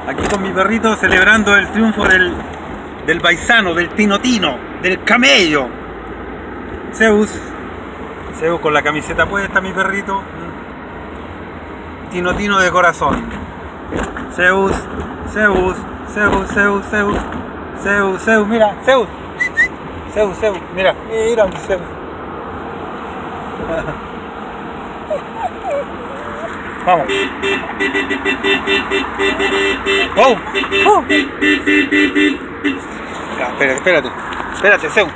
Aquí con mi perrito celebrando el triunfo del paisano, del tinotino, del camello. Zeus con la camiseta puesta, mi perrito. Tinotino de corazón. Zeus, mira, Zeus, mira, Zeus. Vamos. Oh. Ya, espérate, Zeus.